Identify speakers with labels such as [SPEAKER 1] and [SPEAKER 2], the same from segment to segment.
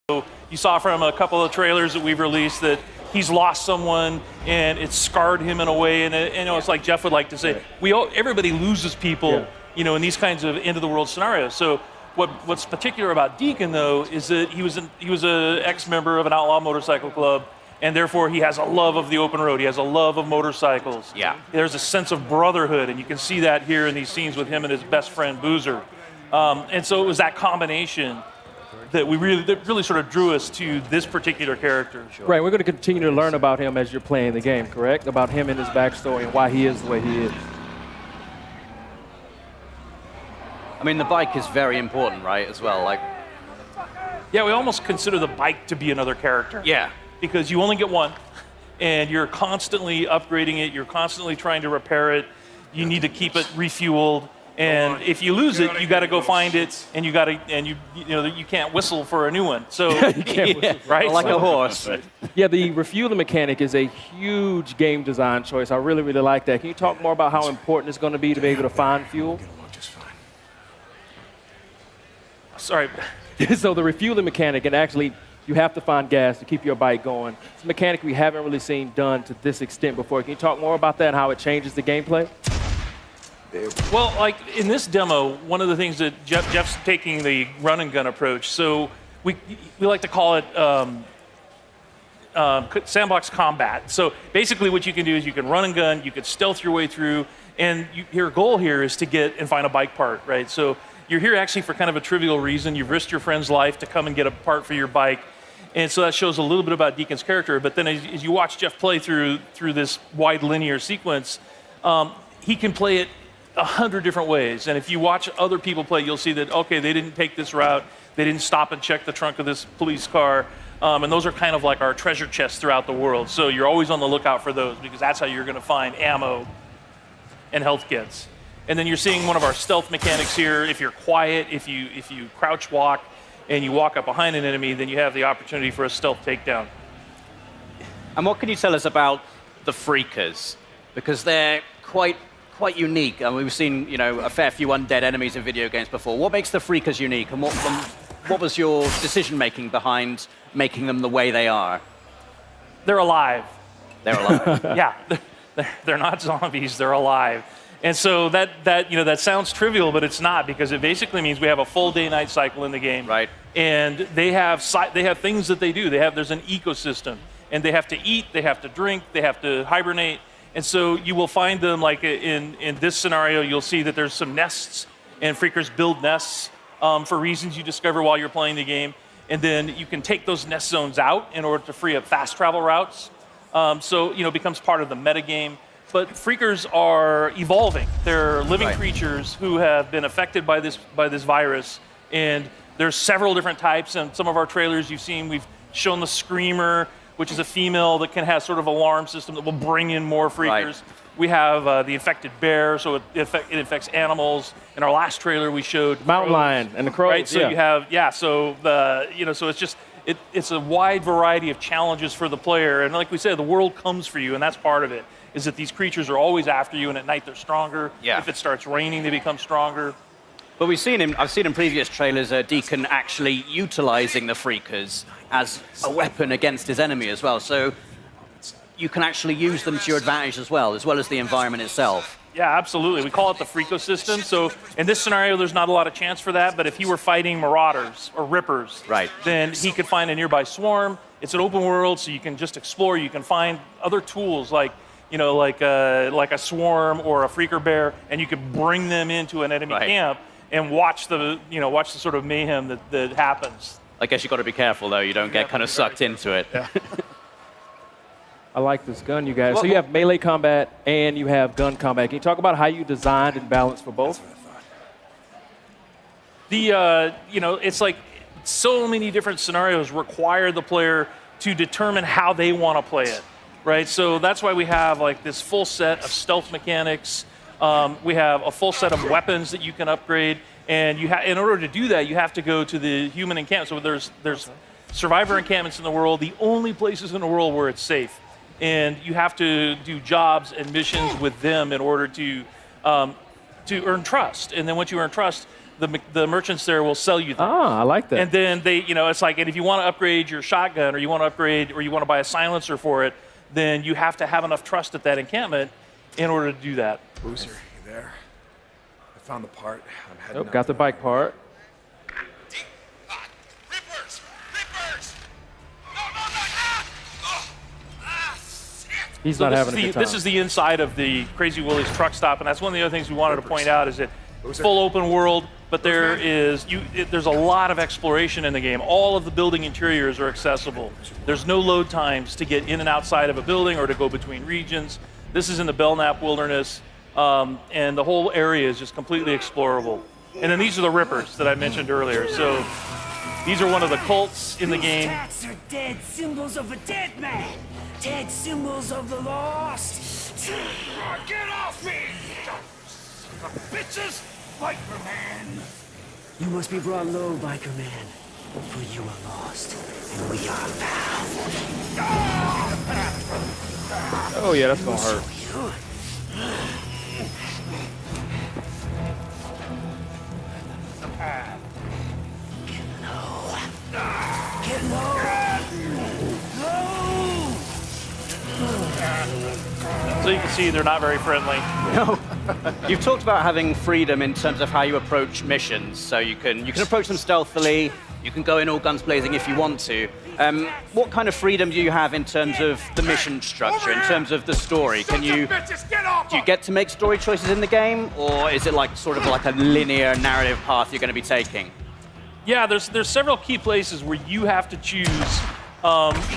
[SPEAKER 1] So you saw from a couple of trailers that we've released that he's lost someone and it's scarred him in a way. And it's like Jeff would like to say, everybody loses people, in these kinds of end of the world scenarios. So what's particular about Deacon though is that he was an ex-member of an outlaw motorcycle club, and therefore he has a love of the open road. He has a love of motorcycles.
[SPEAKER 2] Yeah.
[SPEAKER 1] There's a sense of brotherhood, and you can see that here in these scenes with him and his best friend Boozer. And so it was that combination that really sort of drew us to this particular character.
[SPEAKER 3] Right, we're going to continue to learn about him as you're playing the game, correct? About him and his backstory and why he is the way he is.
[SPEAKER 2] I mean, the bike is very important, right, as well?
[SPEAKER 1] Yeah, we almost consider the bike to be another character.
[SPEAKER 2] Yeah.
[SPEAKER 1] Because you only get one, and you're constantly upgrading it, you're constantly trying to repair it, you need to keep it refueled, and if you lose it, you got to go find it, and you can't whistle for a new one. So
[SPEAKER 3] You can't whistle.
[SPEAKER 1] right,
[SPEAKER 2] Like a horse.
[SPEAKER 3] Yeah, the refueling mechanic is a huge game design choice. I really, really like that. Can you talk more about how important it's going to be to be able to find fuel?
[SPEAKER 1] Sorry.
[SPEAKER 3] So the refueling mechanic, and actually you have to find gas to keep your bike going. It's a mechanic we haven't really seen done to this extent before. Can you talk more about that and how it changes the gameplay?
[SPEAKER 1] Well, like in this demo, one of the things that Jeff's taking the run and gun approach. So we like to call it sandbox combat. So basically what you can do is you can run and gun, you can stealth your way through, and your goal here is to get and find a bike part, right? So you're here actually for kind of a trivial reason. You've risked your friend's life to come and get a part for your bike. And so that shows a little bit about Deacon's character. But then as you watch Jeff play through this wide linear sequence, he can play it 100 different ways. And if you watch other people play, you'll see that, okay, they didn't take this route. They didn't stop and check the trunk of this police car. And those are kind of like our treasure chests throughout the world. So you're always on the lookout for those, because that's how you're going to find ammo and health kits. And then you're seeing one of our stealth mechanics here. If you're quiet, if you crouch walk and you walk up behind an enemy, then you have the opportunity for a stealth takedown.
[SPEAKER 2] And what can you tell us about the Freakers? Because they're quite unique. And we've seen, a fair few undead enemies in video games before. What makes the Freakers unique, and what was your decision-making behind making them the way they are?
[SPEAKER 1] They're alive.
[SPEAKER 2] They're alive.
[SPEAKER 1] Yeah, they're not zombies, they're alive. And so that sounds trivial, but it's not, because it basically means we have a full day-night cycle in the game.
[SPEAKER 2] Right.
[SPEAKER 1] And they have things that they do. There's an ecosystem, and they have to eat, they have to drink, they have to hibernate. And so you will find them, like in this scenario, you'll see that there's some nests, and Freakers build nests for reasons you discover while you're playing the game. And then you can take those nest zones out in order to free up fast travel routes. So it becomes part of the metagame. But Freakers are evolving. They're living creatures who have been affected by this virus, and there's several different types. And some of our trailers you've seen, we've shown the Screamer, which is a female that can have sort of alarm system that will bring in more Freakers. Right. We have the infected bear, so it infects animals. In our last trailer, we showed
[SPEAKER 3] mountain lion and the crows.
[SPEAKER 1] Right, so you have so it's just it's a wide variety of challenges for the player, and like we said, the world comes for you, and that's part of it. Is that these creatures are always after you, and at night they're stronger.
[SPEAKER 2] Yeah.
[SPEAKER 1] If it starts raining, they become stronger.
[SPEAKER 2] But I've seen in previous trailers Deacon actually utilizing the Freakers as a weapon against his enemy as well. So you can actually use them to your advantage as well as the environment itself.
[SPEAKER 1] Yeah, absolutely. We call it the Freakosystem. So in this scenario, there's not a lot of chance for that, but if he were fighting marauders or rippers, then he could find a nearby swarm. It's an open world, so you can just explore. You can find other tools like a swarm or a freaker bear, and you could bring them into an enemy camp and watch the sort of mayhem that happens.
[SPEAKER 2] I guess you've got to be careful, though. You don't get kind of sucked into it.
[SPEAKER 1] Yeah.
[SPEAKER 3] I like this gun, you guys. So you have melee combat and you have gun combat. Can you talk about how you designed and balanced for both?
[SPEAKER 1] It's like so many different scenarios require the player to determine how they want to play it. Right, so that's why we have like this full set of stealth mechanics. We have a full set of weapons that you can upgrade, and in order to do that, you have to go to the human encampment. So there's survivor encampments in the world, the only places in the world where it's safe, and you have to do jobs and missions with them in order to earn trust. And then once you earn trust, the merchants there will sell you things.
[SPEAKER 3] Ah, I like that.
[SPEAKER 1] And then they, it's like, and if you want to upgrade your shotgun, or you want to upgrade, or you want to buy a silencer for it, then you have to have enough trust at that encampment in order to do that.
[SPEAKER 4] Boozer, you there? I found the part. I'm heading
[SPEAKER 3] Nope,
[SPEAKER 4] out
[SPEAKER 3] got the
[SPEAKER 4] that
[SPEAKER 3] bike
[SPEAKER 4] way.
[SPEAKER 3] part.
[SPEAKER 5] Rippers! Rippers! No, no, no! Ah! Oh! Ah, shit!
[SPEAKER 3] He's
[SPEAKER 1] So
[SPEAKER 3] not
[SPEAKER 1] this
[SPEAKER 3] having
[SPEAKER 1] is
[SPEAKER 3] a
[SPEAKER 1] the,
[SPEAKER 3] good time.
[SPEAKER 1] this is the inside of the Crazy Willie's truck stop, and that's one of the other things we wanted to point out is that full open world, but there's a lot of exploration in the game. All of the building interiors are accessible. There's no load times to get in and outside of a building or to go between regions. This is in the Belknap Wilderness, and the whole area is just completely explorable. And then these are the Rippers that I mentioned earlier. So these are one of the cults in the game.
[SPEAKER 6] Tats are dead symbols of a dead man. Dead symbols of the lost.
[SPEAKER 5] Get off me! Son of bitches! Viper Man!
[SPEAKER 6] You must be brought low, Biker Man. For you are lost, and we are found.
[SPEAKER 3] Oh yeah, that's gonna hurt.
[SPEAKER 6] Get low! Low!
[SPEAKER 1] So you can see they're not very friendly.
[SPEAKER 2] You've talked about having freedom in terms of how you approach missions. So you can approach them stealthily. You can go in all guns blazing if you want to. What kind of freedom do you have in terms of the mission structure, in terms of the story? Can you
[SPEAKER 5] Bitches, get off!
[SPEAKER 2] do you get to make story choices in the game, or is it like sort of like a linear narrative path you're going to be taking?
[SPEAKER 1] Yeah, there's several key places where you have to choose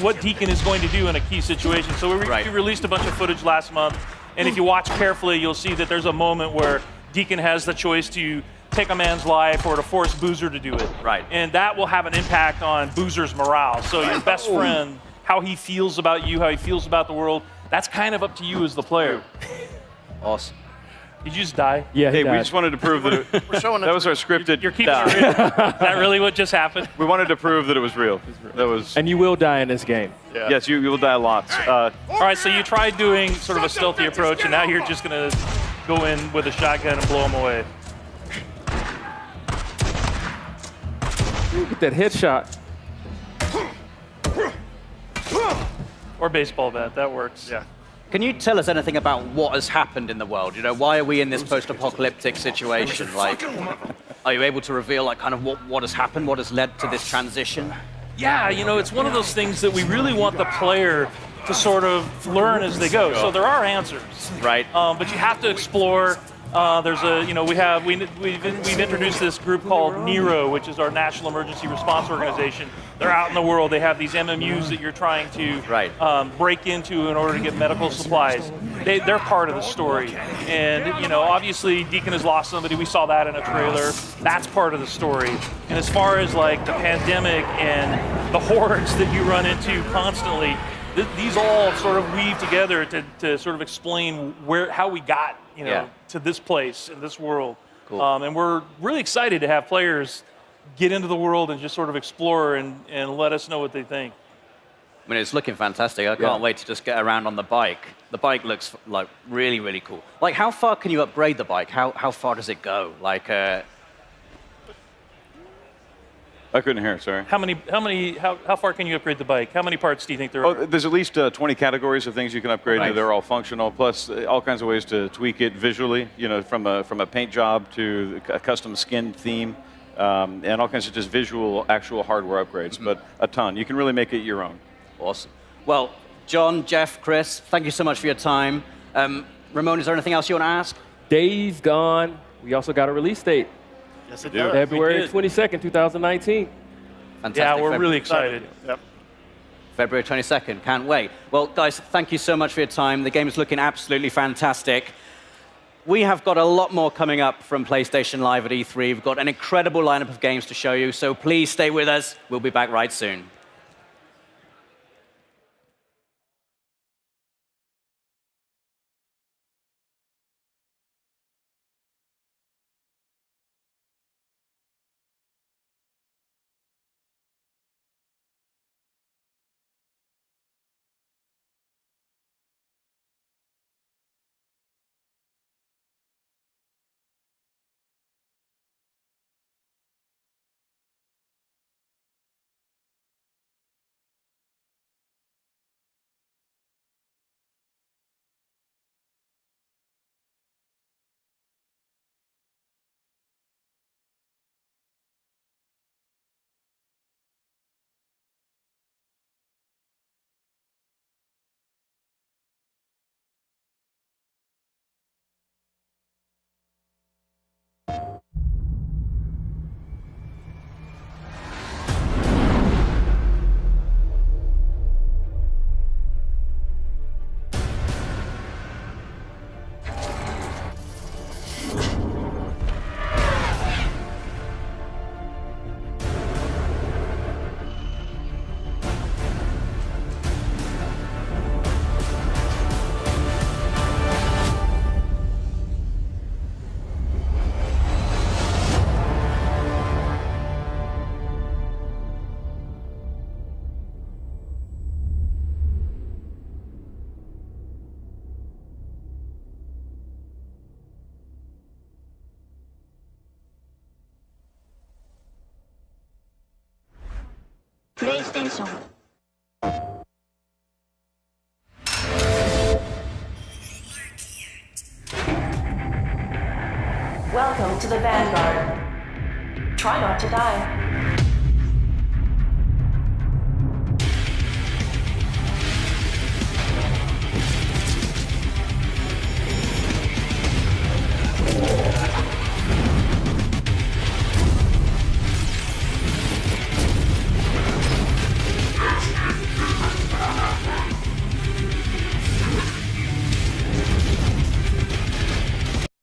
[SPEAKER 1] what Deacon is going to do in a key situation. So we
[SPEAKER 2] Right.
[SPEAKER 1] released a bunch of footage last month, and if you watch carefully, you'll see that there's a moment where Deacon has the choice to take a man's life or to force Boozer to do it.
[SPEAKER 2] Right.
[SPEAKER 1] And that will have an impact on Boozer's morale. So your best friend, how he feels about you, how he feels about the world, that's kind of up to you as the player.
[SPEAKER 2] Awesome.
[SPEAKER 1] Did you just die?
[SPEAKER 3] Yeah, he
[SPEAKER 7] Hey, we
[SPEAKER 3] died.
[SPEAKER 7] just wanted to prove that that was our scripted.
[SPEAKER 1] You're keeping it real. Is that really what just happened?
[SPEAKER 7] We wanted to prove that it was real. That was.
[SPEAKER 3] And you will die in this game.
[SPEAKER 7] Yes, you will die lots.
[SPEAKER 1] All right, so you tried doing sort of a stealthy approach, and now you're just going to go in with a shotgun and blow them away.
[SPEAKER 3] Ooh, get that headshot.
[SPEAKER 1] Or baseball bat, that works. Yeah.
[SPEAKER 2] Can you tell us anything about what has happened in the world? You know, why are we in this post-apocalyptic situation? Like, are you able to reveal like kind of what has happened, what has led to this transition?
[SPEAKER 1] Yeah, it's one of those things that we really want the player to sort of learn as they go. So there are answers,
[SPEAKER 2] Right.
[SPEAKER 1] but you have to explore. There's a, we've introduced this group called NERO, which is our National Emergency Response Organization. They're out in the world. They have these MMUs that you're trying to
[SPEAKER 2] Right.
[SPEAKER 1] break into in order to get medical supplies. They're part of the story. And, obviously Deacon has lost somebody. We saw that in a trailer. That's part of the story. And as far as like the pandemic and the hordes that you run into constantly, these all sort of weave together to sort of explain how we got,
[SPEAKER 2] Yeah.
[SPEAKER 1] to this place in this world.
[SPEAKER 2] Cool.
[SPEAKER 1] And we're really excited to have players get into the world and just sort of explore and let us know what they think.
[SPEAKER 2] I mean, it's looking fantastic. I can't wait to just get around on the bike. The bike looks like really, really cool. Like, how far can you upgrade the bike? How far does it go? Like,
[SPEAKER 7] I couldn't hear. Sorry.
[SPEAKER 1] How far can you upgrade the bike? How many parts do you think there are?
[SPEAKER 7] Oh, there's at least 20 categories of things you can upgrade.
[SPEAKER 2] Nice.
[SPEAKER 7] And they're all functional. Plus, all kinds of ways to tweak it visually. From a paint job to a custom skin theme, and all kinds of just visual, actual hardware upgrades. But a ton. You can really make it your own.
[SPEAKER 2] awesome. Well, John, Jeff, Chris, thank you so much for your time. Ramon, is there anything else you want to ask?
[SPEAKER 3] Days Gone. We also got a release date.
[SPEAKER 4] Yes, it
[SPEAKER 1] do.
[SPEAKER 4] does.
[SPEAKER 3] February
[SPEAKER 1] did.
[SPEAKER 3] 22nd, 2019.
[SPEAKER 2] Fantastic.
[SPEAKER 1] Yeah, we're
[SPEAKER 2] Feb-
[SPEAKER 1] really excited.
[SPEAKER 4] Yep.
[SPEAKER 2] February 22nd, can't wait. Well, guys, thank you so much for your time. The game is looking absolutely fantastic. We have got a lot more coming up from PlayStation Live at E3. We've got an incredible lineup of games to show you, so please stay with us. We'll be back right soon.
[SPEAKER 8] レイステーション。Welcome to the Vanguard. Try not to die.